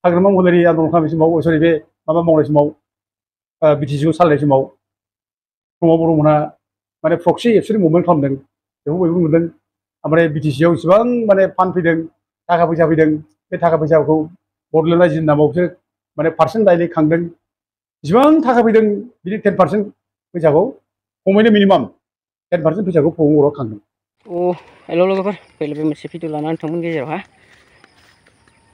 हाग्रामा महिलारि आन्दलन खालामनाय समाव सरि बे माबा मावनाय समाव बिटिसिखौ सालायनाय समाव प्रमद बर'मोनहा माने प्रक्सि एबसुनि मुभमेन्ट खालामदों बेखौ बयबो नुदों ओमफ्राय बिटिसिआव इसेबां माने फान्ड फैदों थाखा फैसा फैदों बे थाखा फैसाखौ बड'लेण्ड रायजोनि नामाव बिसोर माने पार्सेन्ट दाइरेक्ट खांदों जेसेबां थाखा फैदों बिनि 10% फैसाखौ खमैनो मिनिमाम 10% फैसाखौ प्रमद बर'आ खांदों। हेल' लोगोफोर फैलाय बे मोनसे भिडिअ लानानै नोंथांमोन गेजेरावहा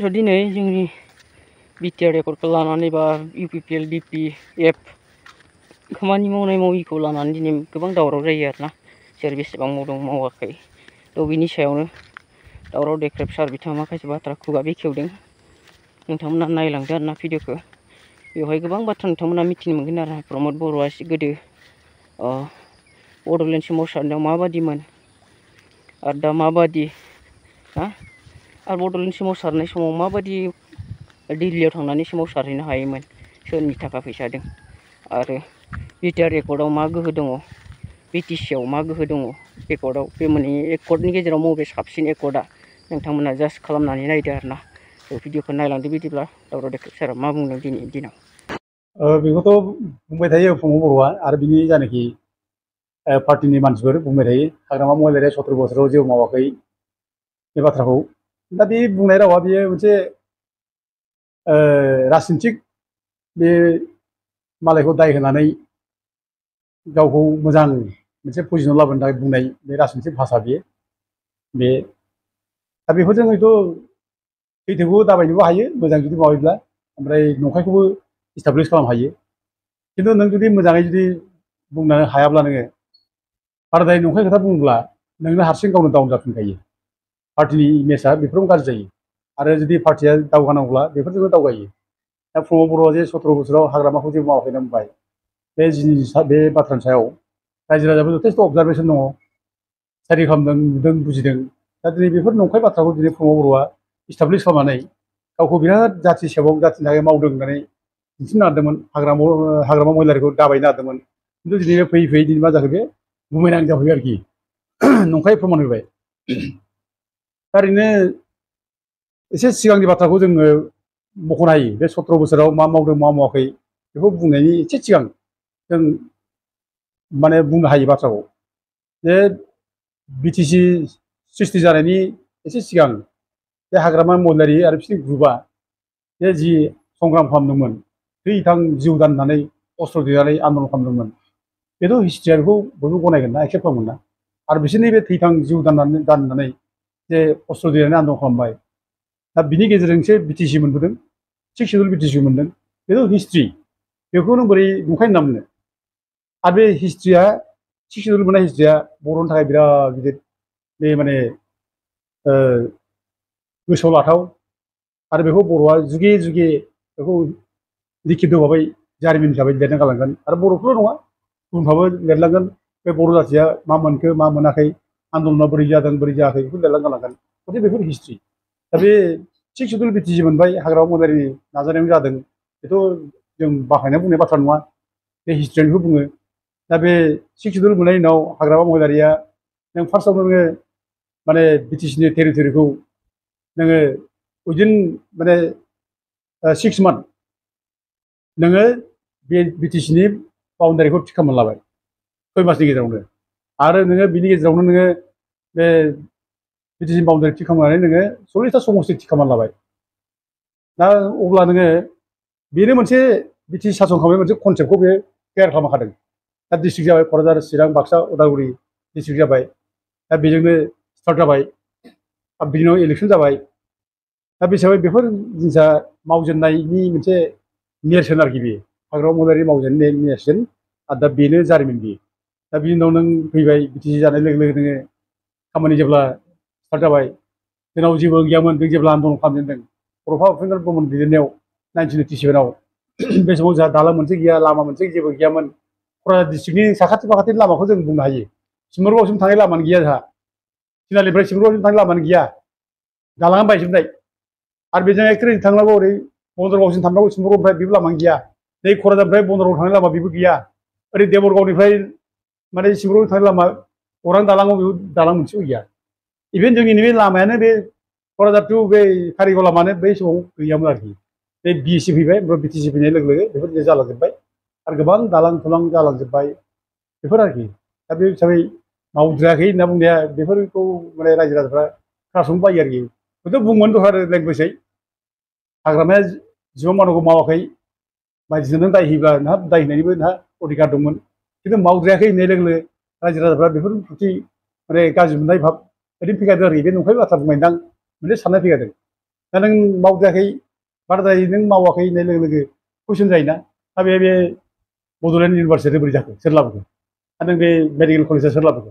स' दिनै जोंनि बिटिआर रेकर्डखौ लानानै बा इउपिपिएल डिपिएफ खामानि मावनाय माविखौ लानानै दिनै गोबां दावराव जायो आरोना सोर बेसेबां मावदों मावाखै थ' बिनि सायावनो दावराव देख्रेब सार बिथाङा माखासे बाथ्रा खुगा बेखेवदों नोंथांमोना नायलांदो आरोना भिडिअखौ बेवहाय गोबां बाथ्रा नोंथांमोना मिथिनो मोनगोन आरो प्रमद बर'आ गोदो बड'लेण्ड सोमावसारनायाव माबादिमोन आरो दा माबादि आरो बड'लेण्ड सोमावसारनाय समाव माबादि दिल्लीयाव थांनानै सोमावसारहैनो हायोमोन सोरनि थाखा फैसादों आरो बिटिआर रेकर्डआव मा गोहो दङ बिटिसिआव मा गोहो दङ रेकर्डआव बे मोननै रेकर्डनि गेजेराव बबे साबसिन रेकर्डआ नोंथांमोना जास्ट खालामनानै नायदो आरोना भिडिअखौ नायलांदो बिदिब्ला दावराव देख्रेब सारा मा बुंदों दिनैनि दिनाव बेखौथ' बुंबाय थायो प्रमद बर'आ आरो बिनि जानाखि पार्टिनि मानसिफोर बुंबाय थायो हाग्रामा महिलारिया 17 बोसोराव जेबो मावाखै बे बाथ्राखौ दा बे बुंनाय रावा बेयो मोनसे राजनितिक बे मालायखौ दाय होनानै गावखौ मोजां मोनसे पजिसनाव लाबोनो थाखाय बुंनाय बे राजनितिक भाषा बियो बे दा बेफोरजों हयथ' सैथोखौ दाबायनोबो हायो मोजां जुदि माबायोब्ला ओमफ्राय नंखायखौबो इस्टाब्लिस खालामनो हायो खिन्थु नों जुदि मोजाङै जुदि बुंनो हायाब्ला नोङो बाराद्राय नंखाय खोथा बुङोब्ला नोंनो हारसिं गावनो डाउन जाफिनखायो पार्टिनि इमेजआ बेफोरावनो गाज्रि जायो आरो जुदि पार्टिया दावगानांगौब्ला बेफोरजोंबो दावगायो दा प्रमद बर'आ जे 17 बोसोराव हाग्रामाखौ जेबो मावाखै होनना बुंबाय बे बाथ्रानि सायाव रायजो राजाबो जथेस्थ' अबजारभेसन दङ स्टाडि खालामदों नुदों बुजिदों दा दिनै बेफोर नंखाय बाथ्राखौ दिनै प्रमद बर'आ इस्टाब्लिस खालामनानै गावखौ बिराद जाथि सेबक जाथिनि थाखाय मावदों होननानै दिन्थिनो नागिरदोंमोन हाग्रामा महिलारिखौ दाबायनो नागिरदोंमोन खिन्थु दिनै फैयै फैयै दिनै मा जाखो बे गुमैनां जाफैबाय आरोखि नंखाय प्रमान होबाय दा ओरैनो एसे सिगांनि बाथ्राखौ जोङो मख'नो हायो बे 17 बोसोराव मा मावदों मा मावाखै बेखौ बुंनायनि एसे सिगां जों माने बुंनो हायो बाथ्राखौ जे बिटिसि सृष्टि जानायनि एसे सिगां बे हाग्रामा महिलारि आरो बिसोरनि ग्रुपआ बे जि संग्राम खालामदोंमोन थै-थां जिउ दाननानै अस्त्र दैनानै आन्दलन खालामदोंमोन बेथ' हिस्ट्रिया बेखौ बयबो गनायगोन ना एक्सेप्ट खालामगोन ना आरो बिसोरनि बे थै-थां जिउ दाननानै जे अस्त्र दैनानै आन्दलन खालामबाय दा बिनि गेजेरजोंसो बिटिसि मोनबोदों 6 सिडुल बिटिसि मोनदों बेथ' हिस्ट्रि बेखौ नों बोरै नंखाय होनना बुंनो आरो बे हिस्ट्रिया 6 सिडुल मोननाय हिस्ट्रिया बर'नि थाखाय बिराद गिदिर बे माने गोसोआव लाथाव आरो बेखौ बर'आ जुगे जुगे बेखौ लिखित भाबै जारिमिन हिसाबै लिरना गालांगोन आरो बर'फोरल' नङा गुबुनफ्राबो लिरलांगोन बे बर' जाथिया मा मोनखो मा मोनाखै आन्दलना बोरै जादों बोरै जायाखै बेखौ लिरना गालांगोन गथिखे बेफोर हिस्ट्रि दा बे 6 सिडुल बिटिसि मोनबाय हाग्रामा महिलारिनि नाजानायावनो जादों बेथ' जों बाहायना बुंनाय बाथ्रा नङा बे हिस्ट्रियानो बुङो दा बे 6 सिडुल मोननायनि उनाव हाग्रामा महिलारिया नों फार्स्टआवनो नोङो माने बिटिसिनि टेरिटरिखौ नोङो उइदिन माने 6 मान्थ नोङो बे बिटिसिनि बाउन्डारिखौ थि खालामना लाबाय 6 मासनि गेजेरावनो आरो नोङो बिनि गेजेरावनो नोङो बे बिटिसिनि बाउन्डारि थि खालामनानै नोङो 40टा समस्ति थि खालामना लाबाय दा अब्ला नोङो बेनो मोनसे बिटिसि सासन खालामनाय मोनसे कनसेप्टखौ बे क्लियार खालामखादों दा डिस्ट्रिक्ट जाबाय क'क्राझार चिरां बाक्सा उदालगुरि डिस्ट्रिक्ट जाबाय दा बेजोंनो स्टार्ट जाबाय आरो बिनि उनाव इलेक्सन जाबाय दा बे हिसाबै बेफोर जिनिसा मावजेननायनि मोनसे नेरसोन आरोखि बेयो हाग्रामा महिलारि मावजेननायनि नेरसोन आरो दा बेनो जारिमिन बेयो दा बिनि उनाव नों फैबाय बिटिसि जानाय लोगो लोगो नोङो खामानि जेब्ला स्टार्ट जाबाय जोंनाव जेबो गैयामोन जों जेब्ला आन्दलन खालामजेनदों बड'फा उपेन्द्र ब्रह्मनि दैदेननायाव 1987आव बे समाव जोंहा दालां मोनसे गैया लामा मोनसे जेबो गैयामोन क'क्राझार डिस्ट्रिक्टनि साखाथि फाखाथिनि लामाखौ जों बुंनो हायो सिम्बोरगावसिम थांनाय लामानो गैया जोंहा तिनालिनिफ्राय सिम्बोरगावसिम थांनाय लामानो गैया दालाङा बायजोबनाय आरो बेजों एक्सट्रा थांनांगौ ओरै बन्दरगावसिम थांनांगौ सिम्बोरगावनिफ्राय बेबो लामानो गैया नै क'क्राझारनिफ्राय बन्दरगाव थांनाय लामा बेबो गैया ओरै देबरगावनिफ्राय माने सिम्बोरगाव थांनाय लामा अरां दालाङाव बेबो दालां मोनसेबो गैया इभेन जोंनि नैबे लामायानो बे क'क्राझार टु बे कारिगाव लामानो बै समाव गैयामोन आरोखि बे BSC फैबाय ओमफ्राय BTC फैनाय लोगो लोगो बेफोर जालांजोब्बाय आरो गोबां दालां थुलां जालांजोब्बाय बेफोर आरोखि दा बे हिसाबै मावद्रायाखै होनना बुंनाया बेफोरखौ माने रायजो राजाफ्रा खोनासंनो बायो आरोखि हयथ' बुंमोन दहाय आरो लेंगुवेजै हाग्रामाया जिसिबां मावनांगौ मावाखै बायदिसिना नों दाय होयोब्ला नोंहा दाय होनायनिबो नोंहा अधिकार दंमोन खिन्थु मावद्रायाखै होननाय लोगो लोगो रायजो राजाफ्रा बेफोर प्रति माने गाज्रि मोननाय भाब ओरैनो फैखादों आरोखि बे नंखाय बाथ्रा बुंनायदां मोनसे साननाय फैखादों दा नों मावद्रायाखै बाराद्राय नों मावाखै होननाय लोगो लोगो कुइसन जायोना दा बे बड'लेण्ड इउनिभारसिटि बोरै जाखो सोर लाबोखो दा नों बे मेडिकेल कलेजआ सोर लाबोखो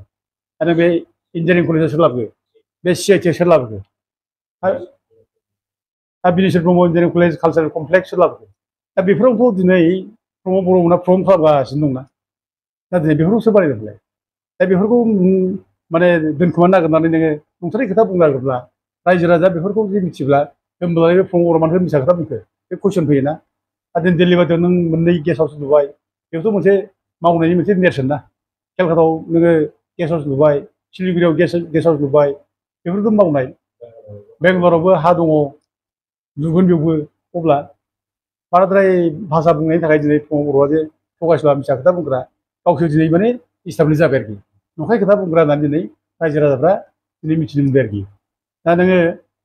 दा नों बे इन्जिनियारिं कलेजआ सोर लाबोखो बे CIT सोर लाबोखो दा Bineshwar Brahma engineering college cultural complex सोर लाबोखो दा बेफोरावथ' दिनै प्रमद बर'मोनहा प्रब्लेम खालामगासिनो दंना दा दिनै बेफोरखौ सोर बानायदोंलाय दा बेफोरखौ माने दोनखोमानो नागिरनानै नोङो नंथारै खोथा बुंनो नागिरब्ला रायजो राजा बेफोरखौ जुदि मिथिब्ला होमब्लालाय बे प्रमद बर'मानोथ' मिसा खोथा बुंखो बे कुइसन फैयोना दा दिनै दिल्ली बायदियाव नों मोननै गेस्ट हाउस लुबाय बेथ' मोनसे मावनायनि मोनसे नेरसोन ना केलकातायाव नोङो गेस्ट हाउस लुबाय सिलिगुरियाव गेस्ट हाउस लुबाय बेफोरथ' मावनाय बेंगालरावबो हा दङ लुगोन बेयावबो अब्ला बाराद्राय भाषा बुंनायनि थाखाय दिनै प्रमद बर'आ जे थगायसुला मिसा खोथा बुंग्रा गावसोर दिनै माने इस्टाब्लिस जाबाय आरोखि नंखाय खोथा बुंग्रा होननानै दिनै रायजो राजाफ्रा दिनै मिथिनो मोनबाय आरोखि दा नोङो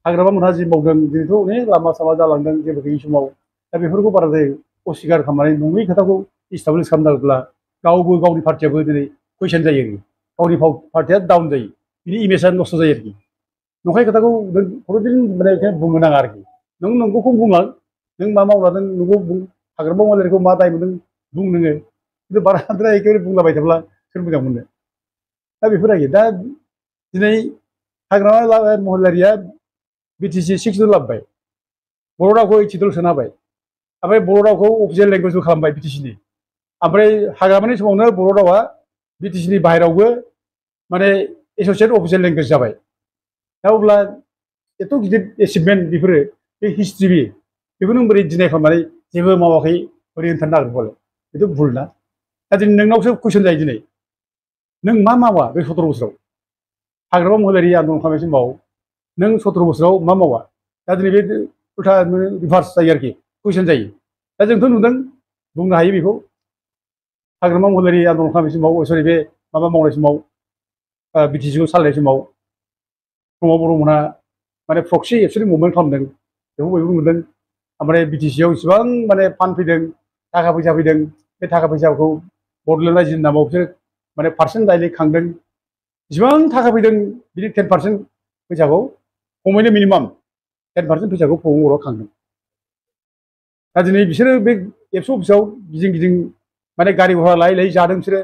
हाग्रामा मोनहा जि मावदों दिनैथ' अनेक लामा सामा जालांदों जेबो गैयि समाव दा बेफोरखौ बाराद्राय अस्टिकार खालामनानै नङै खोथाखौ इस्टाब्लिस खालामनांगौब्ला गावबो गावनि पार्टियाबो दिनै कुइसन जायो आरोखि गावनि पार्टिया डाउन जायो बिनि इमेजआ नस्थ' जायो आरोखि नंखाय खोथाखौ नों हरदिन माने बुंनो नाङा आरोखि नों नंगौखौ बुंलां नों मा मावलांदों नंगौ बुं हाग्रामा मावलायनायखौ मा दाय मोनदों बुं नोङो खिन्थु बाराद्राय एखेबारे बुंलाबाय थाब्ला सोर मोजां मोननो दा बेफोर आरोखि दा दिनै हाग्रामा महिलारिया BTC 6 लाबोबाय बर' रावखौ 80 सोना होबाय ओमफ्राय बर' रावखौ अफिसियेल लेंगुवेजबो खालामबाय BTC ओमफ्राय हाग्रामानि समावनो बर' रावा BTC बाहेरायावबो माने एस'सियेट अफिसियेल लेंगुवेज जाबाय दा अब्ला एथ' गिदिर एचिभमेन्ट बेफोरो बे हिस्ट्रि बेखौ नों बोरै डिनाय खालामनानै जेबो मावाखै बोरै होनथानो नागिरबालाय बेथ' भुल ना दा दिनै नोंनावसो कुइसन जायो दिनै नों मा मावा बे 17 बोसोराव हाग्रामा महिलारि आन्दलन खालामनाय समाव नों 17 बोसोराव मा मावा दा दिनै बे उल्था रिभार्स जायो आरोखि कुइसन जायो दा जोंथ' नुदों बुंनो हायो बेखौ हाग्रामा महिलारि आन्दलन खालामनाय समाव सरि बे माबा मावनाय समाव BTCखौ सालायनाय समाव प्रमद बर'मोनहा माने प्रक्सि एक्सुवेलि मुभमेन्ट खालामदों बेखौ बयबो नुदों ओमफ्राय BTCआव इसिबां माने फान्ड फैदों थाखा फैसा फैदों बे थाखा फैसाखौ बड'लेण्ड रायजोनि नामाव बिसोर माने पार्सेन्ट दाइलि खांदों जेसेबां थाखा फैदों बिनि 10% फैसाखौ खमैनो मिनिमाम 10% फैसाखौ प्रमद बर'आ खांदों दा दिनै बिसोरो बे एबसु अफिसाव गिदिं गिदिं माने गारि घरा लायै लायै जादों बिसोरो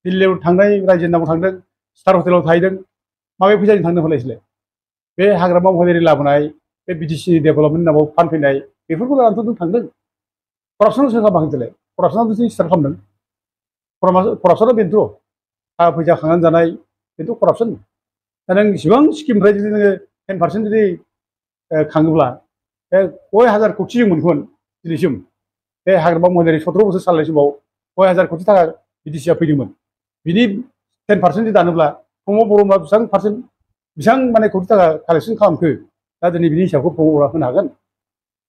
दिल्लीयाव थांनाय रायजोनि नामाव थांदों स्टार हटेलाव थाहैदों माबे फैसाजों थांदों होनलायसैलाय बे हाग्रामा महिलारि लाबोनाय बे BTC डेभेलपमेन्टनि नामाव फान्ड फैनाय बेफोरखौ लानानैथ' नों थांदों करापसनाव सोर खालामाखै देलाय करापसनाथ' स्टार्ट खालामदों करापसना बेनोथ' थाखा फैसा खांनानै जानाय बेथ' करापसन दा नों इसिबां स्किमनिफ्राय जुदि नोङो 10% जुदि खाङोब्ला बे कय हाजार कौटि जों मोनगोन दिनैसिम बे हाग्रामा महिलारि 17 बोसोर सालायनाय समाव कय हाजार कौटि थाखा BTCआ फैदोंमोन बिनि 10% जुदि दानोब्ला प्रमद बर'मोनहा बेसेबां पार्सेन्ट बेसेबां माने कौटि थाखा कालेक्सन खालामखो दा दिनै बिनि हिसाबखौ प्रमद बर'आ होनो हागोन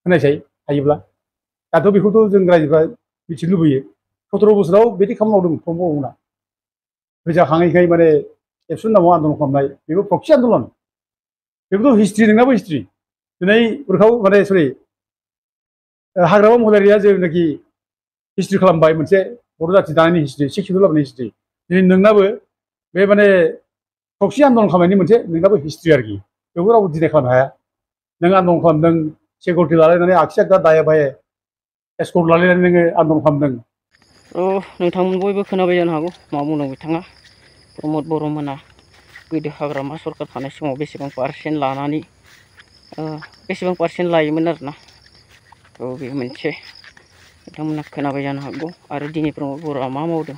होनायसाय हायोब्ला दाथ' बेखौथ' जों रायजोफ्रा मिथिनो लुबैयो 17 बोसोराव बिदि खामानि मावदों प्रमद बर'मोनहा फैसा खाङैखाय माने एबसुनि नामाव आन्दलन खालामनाय बेबो प्रक्सि आन्दलन बेबोथ' हिस्ट्रि नोंनाबो हिस्ट्रि दिनै उरखाव माने सरि हाग्रामा महिलारिया जेनाखि हिस्ट्रि खालामबाय मोनसे बर' जाथि दानायनि हिस्ट्रि 6 सिडुल लाबोनायनि हिस्ट्रि दिनै नोंनाबो बे माने प्रक्सि आन्दलन खालामनायनि मोनसे नोंनाबो हिस्ट्रि आरोखि बेखौ रावबो डिनाय खालामनो हाया नों आन्दलन खालामदों सिकिउरिटि लालायनानै आगसि आगदा दाया बाये एस्कर्ट लालायनानै नोङो आन्दलन खालामदों नोंथांमोन बयबो खोनाबाय जानो हागौ मा बुंदों बिथाङा प्रमद बर'मोना गोदो हाग्रामा सरकार थानाय समाव बेसेबां पार्सेन्ट लानानै बेसेबां पार्सेन्ट लायोमोन आरोना थ' बे मोनसे बिथांमोना खोनाबाय जानो हागौ आरो दिनै प्रमद बर'आ मा मावदों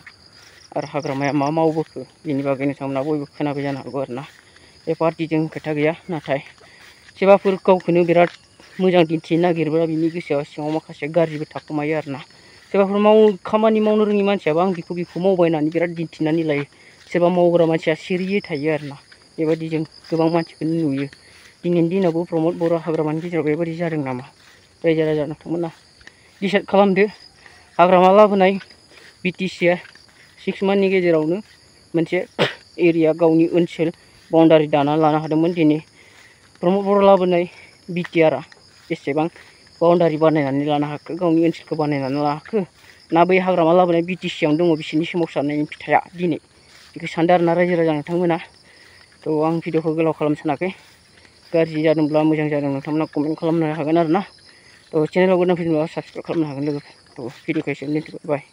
आरो हाग्रामाया मा मावबोखो बिनि बागै नोंथांमोना बयबो खोनाबाय जानो हागौ आरोना बे पार्टिजों खोथा गैया नाथाय सोरबाफोर गावखौनो बिराद मोजां दिन्थिनो नागिरब्ला बिनि गोसोआव सिङाव माखासे गाज्रिबो थाखुमायो आरोना सोरबाफोर खामानि मावनो रोङि मानसियाबो आं बेखौ मावबाय होननानै बिराद दिन्थिनानै लायो सोरबा मावग्रा मानसिया सिरियै थायो आरोना बेबायदि जों गोबां मानसिखौनो नुयो दिनैनि दिनावबो प्रमद बर' हाग्रामानि गेजेराव बेबायदि जादों नामा रायजो राजा नोंथांमोना डिसाइड खालामदो हाग्रामा लाबोनाय बिटिसिआ 6 मान्थनि गेजेरावनो मोनसे एरिया गावनि ओनसोल बाउन्डारि दाना लानो हादोंमोन दिनै प्रमद बर' लाबोनाय बिटिआरआ बेसेबां बाउन्डारि बानायनानै लानो हाखो गावनि ओनसोलखौ बानायनानै लानो हाखो ना बै हाग्रामा लाबोनाय बिटिसिआवनो दङ बिसोरनि सोमावसारनायनि फिथाइया दिनै बेखौ सानदों आरोना रायजो राजा नोंथांमोना थ' आं भिडिअखौ गोलाव खालामनो सानाखै गाज्रि जादोंब्ला मोजां जादों नोंथांमोना कमेन्ट खालामनो हागोन आरोना थ' चेनेलाव गोदान फैदोंब्ला साबसक्राइब खालामनो हागोन लोगोफोर थ' भिडिअखौ एसेयावनो दोनथ'बाय बाय